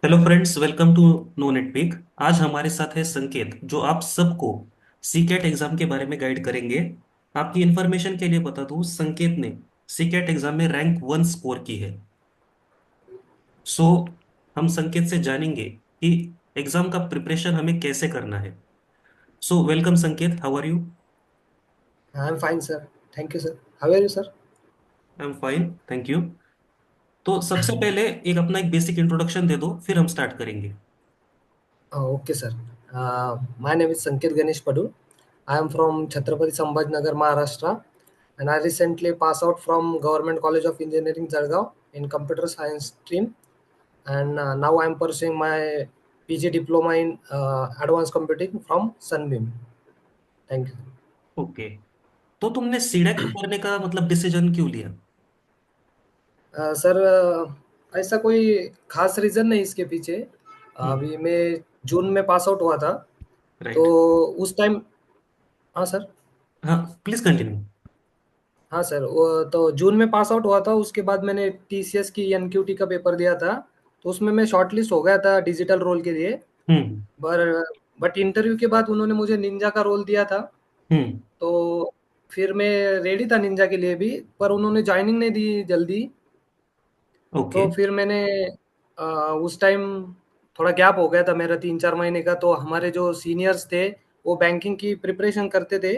Hello friends, welcome to no net peak. आज हमारे साथ है संकेत, जो आप सबको सीकेट एग्जाम के बारे में गाइड करेंगे। आपकी इंफॉर्मेशन के लिए बता दूं, संकेत ने सीकेट एग्जाम में रैंक 1 स्कोर की है। सो हम संकेत से जानेंगे कि एग्जाम का प्रिपरेशन हमें कैसे करना है। So welcome Sanket, how are you? I'm fine, sir. Thank you, sir. How are you, sir? I am fine, thank you. तो सबसे पहले एक अपना एक बेसिक इंट्रोडक्शन दे दो, फिर हम स्टार्ट करेंगे। Okay, sir. My name is Sanket Ganesh Padu. I am from Chhatrapati Sambhajnagar, Maharashtra, and I recently passed out from Government College of Engineering, Jalgaon in Computer Science stream, and now I am pursuing my PG diploma in Advanced Computing from Sunbeam. Thank you. Okay. तो तुमने सीडेक करने का मतलब decision क्यों लिया? Sir, ऐसा कोई खास रीज़न नहीं इसके पीछे। हम्म। अभी मैं जून में पास आउट हुआ था, तो राइट। उस टाइम। हाँ, सर। हाँ, प्लीज कंटिन्यू। हाँ सर, वो तो जून में पास आउट हुआ था। उसके बाद मैंने टीसीएस की एनक्यूटी का पेपर दिया था, तो उसमें मैं शॉर्टलिस्ट हो गया था डिजिटल रोल के लिए। हम्म। पर बट इंटरव्यू के बाद उन्होंने मुझे निंजा का रोल दिया था, हम्म। तो फिर मैं रेडी था निंजा के लिए भी, पर उन्होंने जॉइनिंग नहीं दी जल्दी। ओके। तो फिर मैंने अ, उस टाइम थोड़ा गैप हो गया था मेरा 3-4 महीने का। तो हमारे जो सीनियर्स थे, वो बैंकिंग की प्रिपरेशन करते थे,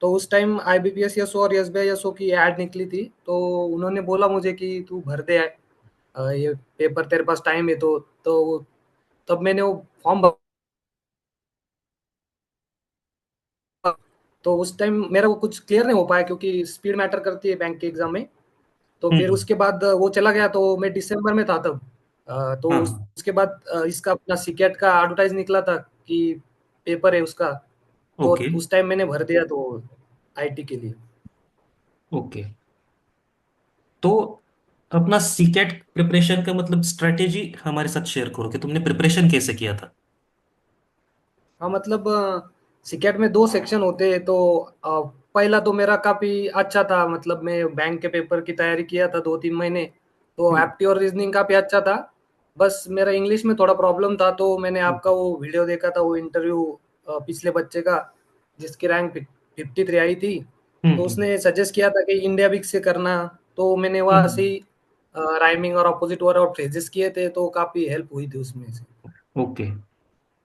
तो उस टाइम आईबीपीएस एसओ और एसबीआई एसओ की ऐड निकली थी, तो उन्होंने बोला मुझे कि तू भर दे ये पेपर, तेरे पास टाइम है तो तब मैंने वो फॉर्म भरा। तो उस टाइम मेरा वो कुछ क्लियर नहीं हो पाया, क्योंकि स्पीड मैटर करती है बैंक के एग्जाम में। तो फिर हम्म। उसके बाद वो चला गया, तो मैं दिसंबर में था तब। तो हाँ हाँ। उसके बाद इसका अपना सीकेट का एडवर्टाइज निकला था कि पेपर है उसका, तो ओके। उस टाइम मैंने भर दिया, तो आईटी के लिए। ओके। तो अपना सीकेट प्रिपरेशन का मतलब स्ट्रेटेजी हमारे साथ शेयर करो कि तुमने प्रिपरेशन कैसे किया था। हाँ, मतलब सीकेट में 2 सेक्शन होते हैं, तो पहला तो मेरा काफ़ी अच्छा था। मतलब मैं बैंक के पेपर की तैयारी किया था 2-3 महीने, तो हम्म। एप्टी और रीजनिंग काफ़ी अच्छा था। बस मेरा इंग्लिश में थोड़ा प्रॉब्लम था, तो मैंने आपका वो वीडियो देखा था, वो इंटरव्यू पिछले बच्चे का, जिसकी रैंक 53 आई थी। तो हम्म। उसने सजेस्ट किया था कि इंडिया विक से करना, तो मैंने वहाँ से हम्म। ही राइमिंग और अपोजिट वर्ड और फ्रेजेस किए थे, तो काफ़ी हेल्प हुई थी उसमें से। ओके।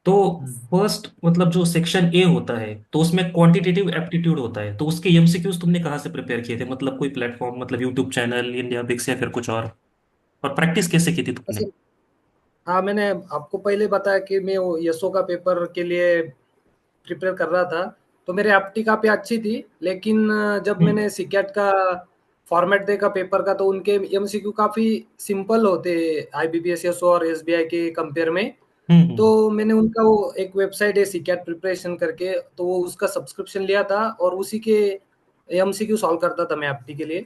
तो हुँ। फर्स्ट मतलब जो सेक्शन ए होता है, तो उसमें क्वांटिटेटिव एप्टीट्यूड होता है, तो उसके एमसीक्यूज तुमने कहाँ से प्रिपेयर किए थे? मतलब कोई प्लेटफॉर्म, मतलब यूट्यूब चैनल, इंडिया बिक्स, या फिर कुछ और प्रैक्टिस कैसे की थी तुमने? ऐसे हाँ, मैंने आपको पहले बताया कि मैं वो एसओ का पेपर के लिए प्रिपेयर कर रहा था, तो मेरी एप्टी काफ़ी अच्छी थी। लेकिन जब हम्म। मैंने सीकेट का फॉर्मेट देखा पेपर का, तो उनके एमसीक्यू काफ़ी सिंपल होते आईबीपीएस एसओ और एसबीआई के कंपेयर में। हम्म। तो मैंने उनका वो एक वेबसाइट है सीकेट प्रिपरेशन करके, तो वो उसका सब्सक्रिप्शन लिया था, और उसी के एमसीक्यू सॉल्व करता था मैं एप्टी के लिए।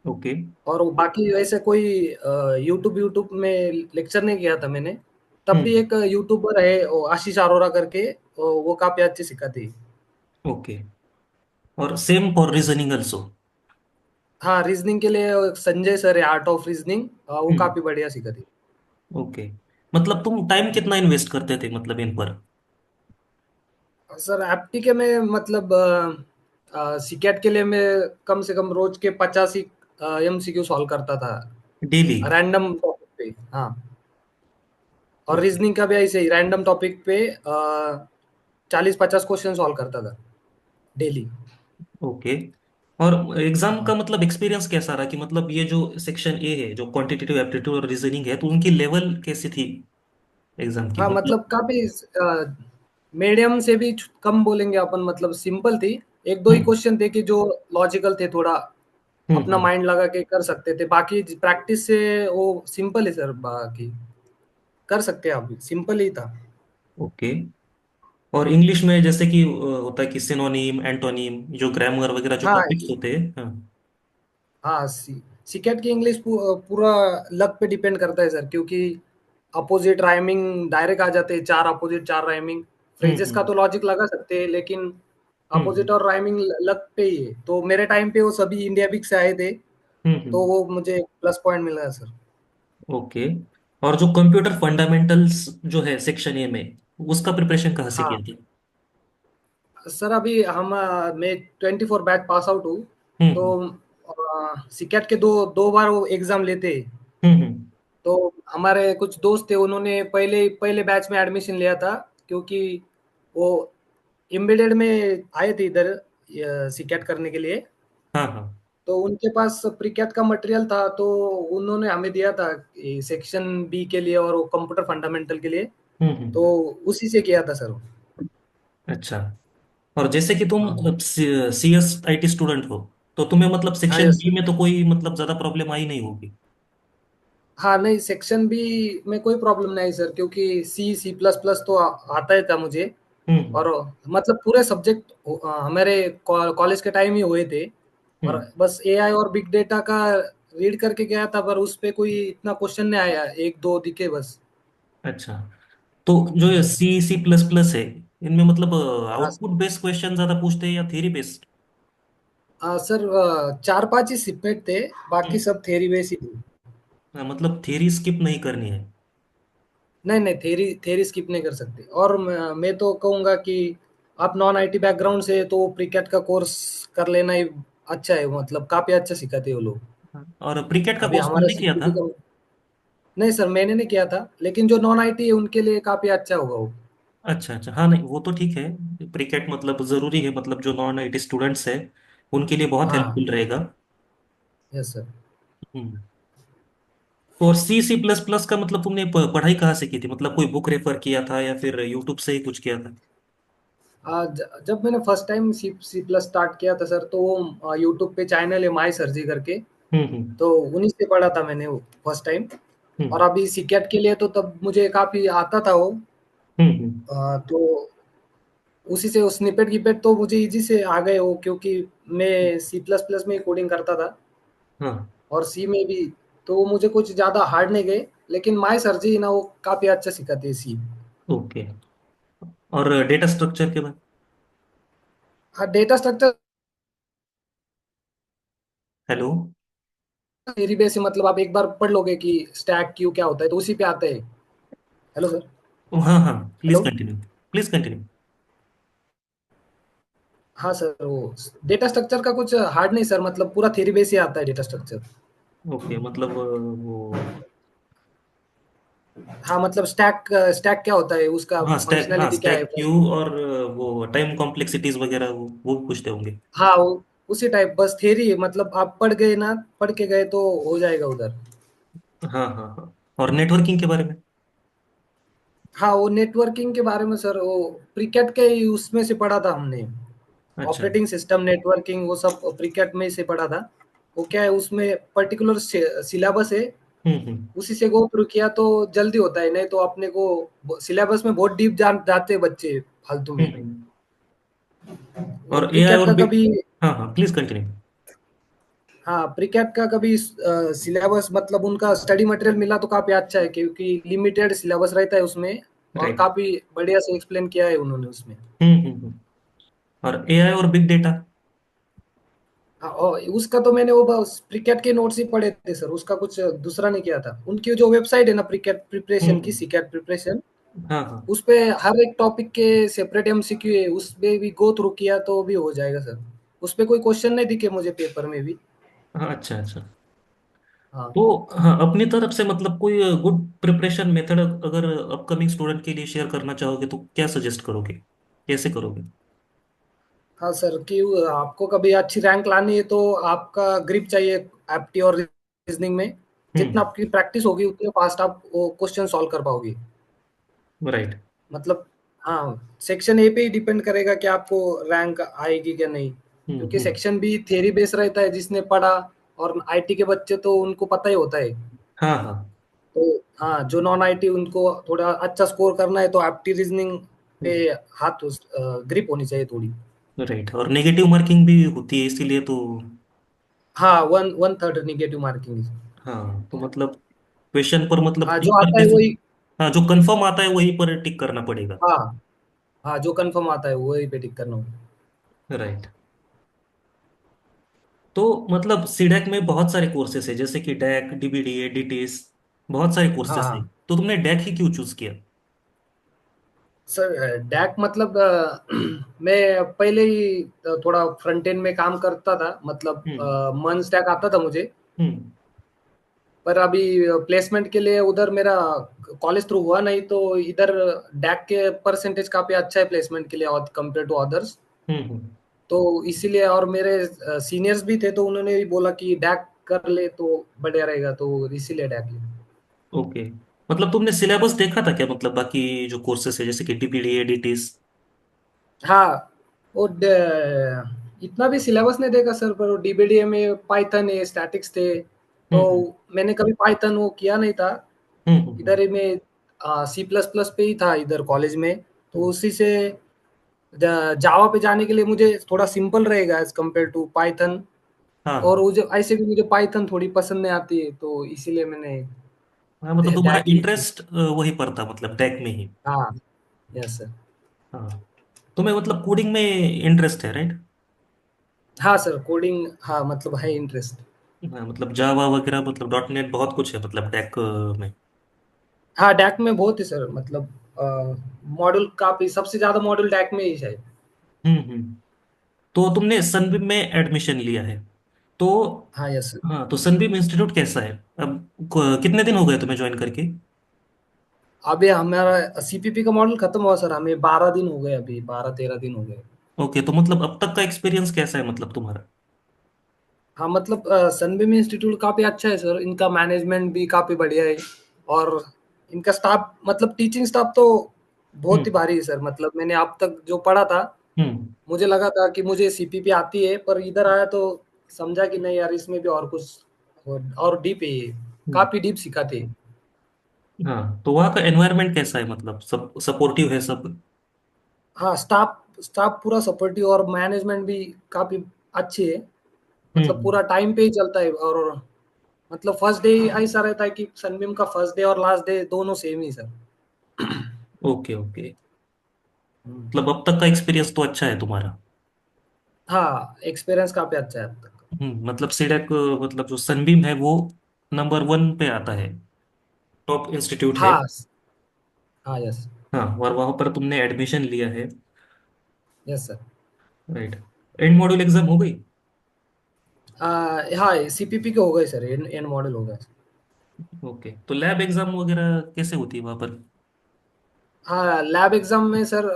ओके। और वो बाकी वैसे कोई यूट्यूब यूट्यूब में लेक्चर नहीं किया था मैंने। तब भी हम्म। एक यूट्यूबर है, वो आशीष अरोरा करके, वो काफ़ी अच्छी सिखाती है। ओके। और सेम फॉर रीजनिंग ऑल्सो? हाँ, रीजनिंग के लिए संजय सर है, आर्ट ऑफ रीजनिंग, वो हम्म। काफ़ी बढ़िया सिखाती है। ओके। मतलब तुम टाइम कितना इन्वेस्ट करते थे मतलब इन पर? सर, एप्टी के में मतलब सीकेट के लिए मैं कम से कम रोज के 85 एमसीक्यू सॉल्व करता था, डेली? रैंडम टॉपिक पे। हाँ, और ओके। रीजनिंग का भी ऐसे ही रैंडम टॉपिक पे 40-50 क्वेश्चन सॉल्व करता था डेली। ओके। और एग्जाम का मतलब एक्सपीरियंस कैसा रहा कि मतलब ये जो सेक्शन ए है, जो क्वांटिटेटिव एप्टीट्यूड और रीजनिंग है, तो उनकी लेवल कैसी थी एग्जाम की हाँ, मतलब? मतलब काफ़ी मीडियम से भी कम बोलेंगे अपन, मतलब सिंपल थी। 1-2 ही हम्म। क्वेश्चन थे कि जो लॉजिकल थे थोड़ा, अपना हम्म। माइंड लगा के कर सकते थे। बाकी प्रैक्टिस से वो सिंपल है सर, बाकी कर सकते हैं आप भी, सिंपल ही था। ओके। और इंग्लिश में जैसे कि होता है कि सिनोनिम, एंटोनिम, जो ग्रामर वगैरह जो हाँ, टॉपिक्स होते हैं, हाँ। हाँ, सीकेट की इंग्लिश पूरा लक पे डिपेंड करता है सर, क्योंकि अपोजिट राइमिंग डायरेक्ट आ जाते हैं, 4 अपोजिट 4 राइमिंग। फ्रेजेस का हम्म। तो लॉजिक लगा सकते हैं, लेकिन हम्म। अपोजिट और राइमिंग लक पे ही है। तो मेरे टाइम पे वो सभी इंडिया बिक से आए थे, हम्म। तो वो मुझे प्लस पॉइंट मिला सर। ओके। और जो कंप्यूटर फंडामेंटल्स जो है सेक्शन ए में, उसका प्रिपरेशन कहाँ से हाँ किया था? सर, अभी मैं 24 बैच पास आउट हूँ। तो हम्म सीकेट के दो दो बार वो एग्जाम लेते हैं। हम्म। तो हमारे कुछ दोस्त थे, उन्होंने पहले पहले बैच में एडमिशन लिया था, क्योंकि वो एम्बेडेड में आए थे इधर सीकेट करने के लिए। हाँ हाँ। तो उनके पास प्रीकेट का मटेरियल था, तो उन्होंने हमें दिया था सेक्शन बी के लिए और वो कंप्यूटर फंडामेंटल के लिए। तो हम्म। उसी से किया था सर। अच्छा। और जैसे कि हाँ तुम C S I T student हो, तो तुम्हें मतलब हाँ सेक्शन यस बी सर। में तो कोई मतलब ज्यादा प्रॉब्लम आई नहीं होगी? हाँ नहीं, सेक्शन बी में कोई प्रॉब्लम नहीं सर, क्योंकि सी सी प्लस प्लस तो आता ही था मुझे। हम्म। और मतलब पूरे सब्जेक्ट हमारे कॉलेज के टाइम ही हुए थे। और हम्म। बस एआई और बिग डेटा का रीड करके गया था, पर उस पे कोई इतना क्वेश्चन नहीं आया, एक दो दिखे बस। अच्छा। तो जो ये यस। सी सी प्लस प्लस है, इनमें मतलब हाँ आउटपुट बेस्ड क्वेश्चन ज्यादा पूछते हैं या थ्योरी बेस्ड? सर, चार पांच ही सिपमेट थे, बाकी सब थेरी बेस ही थे। मतलब थ्योरी स्किप नहीं करनी है? नहीं नहीं, थेरी थेरी स्किप नहीं कर सकते। और मैं तो कहूँगा कि आप नॉन आईटी बैकग्राउंड से तो प्रीकेट का कोर्स कर लेना ही अच्छा है, मतलब काफी अच्छा सिखाते हैं वो लोग। हाँ। और क्रिकेट का अभी कोर्स हमारा तुमने किया था? सीपीटी का। नहीं सर, मैंने नहीं किया था, लेकिन जो नॉन आईटी है उनके लिए काफी अच्छा होगा वो। अच्छा अच्छा, हाँ नहीं वो तो ठीक है। क्रिकेट मतलब जरूरी है, मतलब जो नॉन आईटी स्टूडेंट्स है उनके लिए बहुत हाँ हेल्पफुल रहेगा। Yes sir. हम्म। और सी सी प्लस प्लस का मतलब तुमने पढ़ाई कहाँ से की थी? मतलब कोई बुक रेफर किया था या फिर यूट्यूब से ही कुछ किया था? जब मैंने फर्स्ट टाइम सी सी प्लस स्टार्ट किया था सर, तो वो यूट्यूब पे चैनल है माई सर जी करके। हम्म। तो उन्हीं से पढ़ा था मैंने वो फर्स्ट टाइम। और हम्म अभी सीकेट के लिए तो तब मुझे काफी आता था वो। हम्म। तो उसी से स्निपेट गिपेट तो मुझे इजी से आ गए हो, क्योंकि मैं सी प्लस प्लस में कोडिंग करता था हाँ। और सी में भी। तो वो मुझे कुछ ज़्यादा हार्ड नहीं गए, लेकिन माई सर जी ना वो काफ़ी अच्छा सिखाते हैं सी। ओके। और डेटा स्ट्रक्चर के बाद? हाँ, data structure hello. Theory base है, मतलब आप एक बार पढ़ लोगे कि स्टैक क्यू क्या होता है, तो उसी पे आता है। Hello sir. हाँ हाँ, please hello. Continue. Please continue. हाँ सर, वो डेटा स्ट्रक्चर का कुछ हार्ड नहीं सर, मतलब पूरा थ्योरी बेस ही आता है डेटा स्ट्रक्चर। ओके, मतलब वो। हाँ मतलब स्टैक स्टैक क्या होता है, उसका हाँ फंक्शनैलिटी क्या है। स्टैक क्यू, और वो टाइम कॉम्प्लेक्सिटीज वगैरह वो भी पूछते होंगे। हाँ वो उसी टाइप, बस थ्योरी, मतलब आप पढ़ गए ना, पढ़ के गए तो हो जाएगा उधर। हाँ हाँ हाँ। और नेटवर्किंग के बारे में? हाँ, वो नेटवर्किंग के बारे में सर, वो प्रीकेट के ही उसमें से पढ़ा था हमने। अच्छा। ऑपरेटिंग सिस्टम नेटवर्किंग वो सब प्रीकेट में ही से पढ़ा था। वो क्या है, उसमें पर्टिकुलर सिलेबस है, हम्म। उसी से गो थ्रू किया तो जल्दी होता है। नहीं तो अपने को सिलेबस में बहुत डीप जान जाते हैं बच्चे फालतू में। हम्म। वो और एआई प्रीकेट और का बिग। कभी। हाँ हाँ, प्लीज कंटिन्यू। हाँ, प्रीकेट का कभी सिलेबस, मतलब उनका स्टडी मटेरियल मिला तो काफी अच्छा है, क्योंकि लिमिटेड सिलेबस रहता है उसमें। और राइट। काफी बढ़िया से एक्सप्लेन किया है उन्होंने उसमें। और एआई और बिग डेटा? हाँ, और उसका तो मैंने वो बस प्रीकेट के नोट्स ही पढ़े थे सर, उसका कुछ दूसरा नहीं किया था। उनकी जो वेबसाइट है ना, प्रीकेट प्रिपरेशन की, हम्म। सीकेट प्रिपरेशन, हाँ हाँ उस पे हर एक टॉपिक के सेपरेट एमसीक्यू है, उस पे भी गो थ्रू किया तो भी हो जाएगा सर। उस पे कोई क्वेश्चन नहीं दिखे मुझे पेपर में भी। हाँ। अच्छा अच्छा। हाँ तो हाँ, अपनी तरफ से मतलब कोई गुड प्रिपरेशन मेथड अगर अपकमिंग स्टूडेंट के लिए शेयर करना चाहोगे तो क्या सजेस्ट करोगे? कैसे करोगे? हाँ सर, कि आपको कभी अच्छी रैंक लानी है तो आपका ग्रिप चाहिए एप्टी और रीजनिंग में। जितना हम्म। आपकी प्रैक्टिस होगी उतने फास्ट आप वो क्वेश्चन सॉल्व कर पाओगे। राइट। मतलब हाँ, सेक्शन ए पे ही डिपेंड करेगा कि आपको रैंक आएगी क्या नहीं। क्योंकि हम्म। सेक्शन बी थ्योरी बेस रहता है, जिसने पढ़ा। और आईटी के बच्चे तो उनको पता ही होता है। हाँ हाँ। तो हाँ, जो नॉन आईटी उनको थोड़ा अच्छा स्कोर करना है तो एप्टी रीजनिंग पे हाथ ग्रिप होनी चाहिए थोड़ी। राइट। और नेगेटिव मार्किंग भी होती है इसीलिए तो। हाँ, one one third negative marking. हाँ तो मतलब क्वेश्चन पर मतलब हाँ, जो टिक आता करके है से। वही। हाँ, जो कंफर्म आता है वहीं पर टिक करना पड़ेगा। हाँ हाँ, जो कंफर्म आता है वही पे टिक करना होगा। राइट। तो मतलब सीडैक में बहुत सारे कोर्सेस है, जैसे कि डैक, डीबीडीए, डीटीएस, बहुत सारे हाँ कोर्सेस हाँ है। तो तुमने डैक ही क्यों चूज किया? सर डैक मतलब मैं पहले ही थोड़ा फ्रंट एंड में काम करता था, मतलब हम्म। मन स्टैक आता था मुझे। हम्म। पर अभी प्लेसमेंट के लिए उधर मेरा कॉलेज थ्रू हुआ नहीं, तो इधर डैक के परसेंटेज काफी अच्छा है प्लेसमेंट के लिए और कंपेयर टू अदर्स। हम्म। तो इसीलिए, और मेरे सीनियर्स भी थे तो उन्होंने भी बोला कि डैक कर ले तो बढ़िया रहेगा, तो इसीलिए डैक लिया। ओके। मतलब तुमने सिलेबस देखा था क्या, मतलब बाकी जो कोर्सेस है जैसे कि डीपीडी एडीटीज? हाँ, वो इतना भी सिलेबस नहीं देखा सर, पर वो डीबीडीए में पाइथन है, स्टैटिक्स थे, तो हम्म। मैंने कभी पाइथन वो किया नहीं था। हम्म। इधर ही में सी प्लस प्लस पे ही था इधर कॉलेज में, तो हम्म। उसी से जावा पे जाने के लिए मुझे थोड़ा सिंपल रहेगा एज कम्पेयर टू पाइथन। और हाँ। मुझे ऐसे भी मुझे पाइथन थोड़ी पसंद नहीं आती है, तो इसीलिए मैंने हाँ, मतलब तुम्हारा डैक ही चूज। इंटरेस्ट वही पर था, मतलब टैग में ही। हाँ, यस सर। हाँ। तुम्हें मतलब कोडिंग में इंटरेस्ट है, राइट? हाँ सर, कोडिंग, हाँ मतलब है इंटरेस्ट। हाँ, मतलब जावा वगैरह, मतलब डॉट नेट बहुत कुछ है मतलब टैग में। हाँ, डैक में बहुत है सर, मतलब मॉड्यूल काफी, सबसे ज्यादा मॉड्यूल डैक में ही है। हम्म। तो तुमने सनबीम में एडमिशन लिया है, तो हाँ, यस सर। हाँ, तो सनबीम इंस्टीट्यूट कैसा है? अब कितने दिन हो गए तुम्हें ज्वाइन करके? अभी हमारा सीपीपी का मॉडल खत्म हुआ सर, हमें 12 दिन हो गए, अभी 12-13 दिन हो गए। ओके, तो मतलब अब तक का एक्सपीरियंस कैसा है मतलब तुम्हारा? हाँ मतलब सनबीम इंस्टीट्यूट काफी अच्छा है सर, इनका मैनेजमेंट भी काफी बढ़िया है। और इनका स्टाफ, मतलब टीचिंग स्टाफ तो बहुत ही हम्म। भारी है सर, मतलब मैंने अब तक जो पढ़ा था, हम्म। मुझे लगा था कि मुझे सीपीपी आती है, पर इधर आया तो समझा कि नहीं यार, इसमें भी और कुछ और डीप है ये, हम्म। काफी डीप सिखाते हैं। हाँ, तो वहाँ का एनवायरनमेंट कैसा है, मतलब सब सपोर्टिव है सब? हाँ, स्टाफ स्टाफ पूरा सपोर्टिव, और मैनेजमेंट भी काफी अच्छी है। मतलब हम्म। पूरा टाइम पे ही चलता है, और मतलब फर्स्ट डे ऐसा रहता है कि सनबीम का फर्स्ट डे और लास्ट डे दोनों सेम ही सर। Okay okay. मतलब अब तक का एक्सपीरियंस तो अच्छा है तुम्हारा। हाँ, एक्सपीरियंस काफी अच्छा है अब तक। मतलब सीडेक, मतलब जो सनबीम है वो नंबर 1 पे आता है, टॉप इंस्टीट्यूट है। हाँ, हाँ, यस। हाँ, और वहां पर तुमने एडमिशन लिया है, yes sir. Right? And module exam हो गई? हाँ, सीपीपी के हो गए सर, एन एन मॉडल हो गए। ओके, तो लैब एग्जाम वगैरह कैसे होती है वहां पर? हाँ, लैब एग्जाम में सर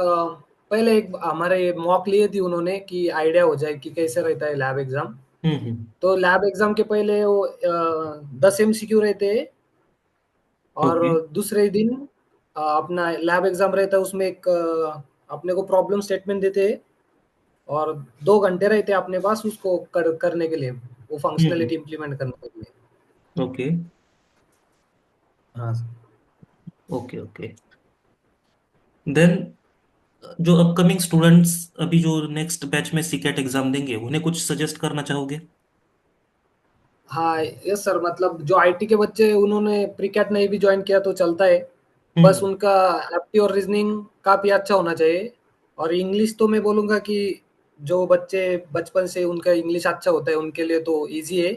पहले एक हमारे मॉक लिए थी उन्होंने, कि आइडिया हो जाए कि कैसे रहता है लैब एग्जाम। हम्म। तो लैब एग्जाम के पहले वो 10 एमसीक्यू रहते हैं, और ओके। दूसरे दिन अपना लैब एग्जाम रहता है, उसमें एक अपने को प्रॉब्लम स्टेटमेंट देते हैं, और 2 घंटे रहते हैं अपने पास उसको करने के लिए, वो हम्म। फंक्शनलिटी इम्प्लीमेंट करने के लिए। ओके हाँ। ओके। ओके, देन जो अपकमिंग स्टूडेंट्स अभी जो नेक्स्ट बैच में सीकेट एग्जाम देंगे, उन्हें कुछ सजेस्ट करना चाहोगे? हाँ, यस सर, मतलब जो आईटी के बच्चे हैं, उन्होंने प्रीकैट नहीं भी ज्वाइन किया तो चलता है। बस हम्म। उनका एप्टी और रीजनिंग काफ़ी अच्छा होना चाहिए। और इंग्लिश तो मैं बोलूँगा कि जो बच्चे बचपन से उनका इंग्लिश अच्छा होता है उनके लिए तो इजी है।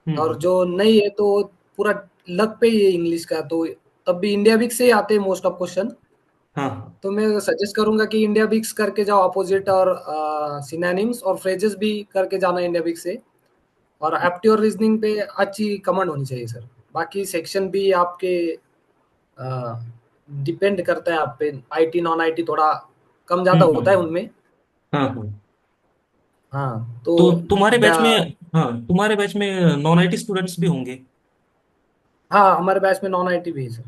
और हम्म। जो नहीं है तो पूरा लक पे ही है इंग्लिश का, तो तब भी इंडिया विक से ही आते हैं मोस्ट ऑफ क्वेश्चन। हाँ हाँ। तो मैं सजेस्ट करूंगा कि इंडिया विक्स करके जाओ अपोजिट, और सिनोनिम्स और फ्रेजेस भी करके जाना इंडिया विक्स से। और एप्टी और रीजनिंग पे अच्छी कमांड होनी चाहिए सर। बाकी सेक्शन भी आपके डिपेंड करता है आप पे, आईटी नॉन आईटी थोड़ा कम ज़्यादा होता है हम्म। उनमें। हाँ हाँ। हाँ, तो तो तुम्हारे बैच में, द हाँ, तुम्हारे बैच में नॉन आईटी स्टूडेंट्स भी होंगे? हाँ, हमारे बैच में नॉन आईटी भी है सर।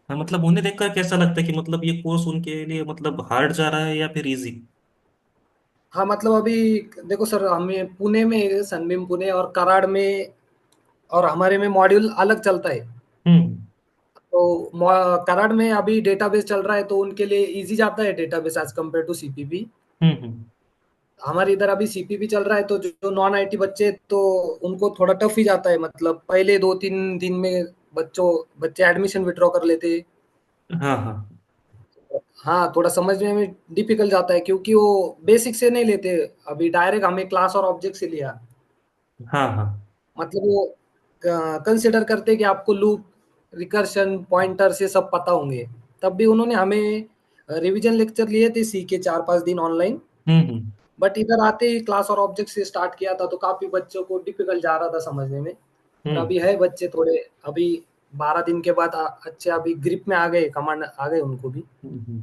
हाँ, मतलब उन्हें देखकर कैसा लगता है कि मतलब ये कोर्स उनके लिए मतलब हार्ड जा रहा है या फिर इजी? हाँ, मतलब अभी देखो सर, हमें पुणे में है, सनबीम पुणे और कराड़ में, और हमारे में मॉड्यूल अलग चलता है। हम्म। तो कराड़ में अभी डेटाबेस चल रहा है, तो उनके लिए इजी जाता है database as compare to CPP. Hmm. हमारे इधर अभी सीपीपी चल रहा है, तो जो नॉन आईटी बच्चे तो उनको थोड़ा टफ ही जाता है, मतलब पहले 2-3 दिन में बच्चे एडमिशन विड्रॉ कर लेते हैं। हाँ हाँ। हाँ, थोड़ा समझने में डिफिकल्ट जाता है, क्योंकि वो बेसिक से नहीं लेते। अभी डायरेक्ट हमें क्लास और ऑब्जेक्ट से लिया, हाँ हाँ। मतलब वो कंसिडर करते हैं कि आपको लूप रिकर्शन, पॉइंटर्स ये सब पता होंगे। तब भी उन्होंने हमें रिवीजन लेक्चर लिए थे सी के 4-5 दिन ऑनलाइन। हम्म। बट इधर आते ही क्लास और ऑब्जेक्ट से स्टार्ट किया था तो काफ़ी बच्चों को डिफ़िकल्ट जा रहा था समझने में। और हम्म अभी है बच्चे थोड़े, अभी 12 दिन के बाद अच्छे अभी ग्रिप में आ गए, कमांड आ गए उनको भी। हम्म।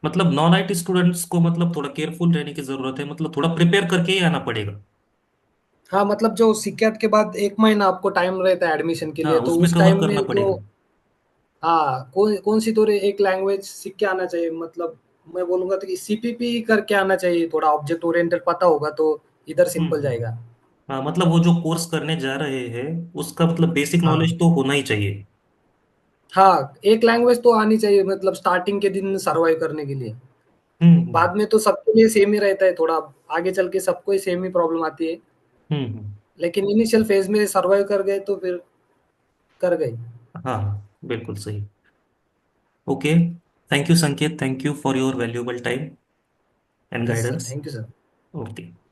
मतलब नॉन आईटी स्टूडेंट्स को मतलब थोड़ा केयरफुल रहने की जरूरत है, मतलब थोड़ा प्रिपेयर करके ही आना पड़ेगा। हाँ, मतलब जो सीक्रेट के बाद 1 महीना आपको टाइम रहता है एडमिशन के हाँ, लिए, तो उसमें उस कवर टाइम करना में जो पड़ेगा। हाँ, कौन सी तो एक लैंग्वेज सीख के आना चाहिए, मतलब मैं बोलूँगा तो कि सीपीपी करके आना चाहिए, थोड़ा ऑब्जेक्ट ओरिएंटेड पता होगा तो इधर सिंपल हम्म। जाएगा। हाँ, मतलब वो जो कोर्स करने जा रहे हैं उसका मतलब बेसिक हाँ। नॉलेज तो होना ही चाहिए। हाँ, एक लैंग्वेज तो आनी चाहिए, मतलब स्टार्टिंग के दिन सर्वाइव करने के लिए। हम्म बाद में तो सबके लिए सेम ही रहता है, थोड़ा आगे चल के सबको ही सेम ही प्रॉब्लम आती है। हम्म। लेकिन इनिशियल फेज में सर्वाइव कर गए तो फिर कर गए। हाँ, बिल्कुल सही। ओके, थैंक यू संकेत, thank you for your valuable time and yes sir, guidance. Thank you sir. Okay.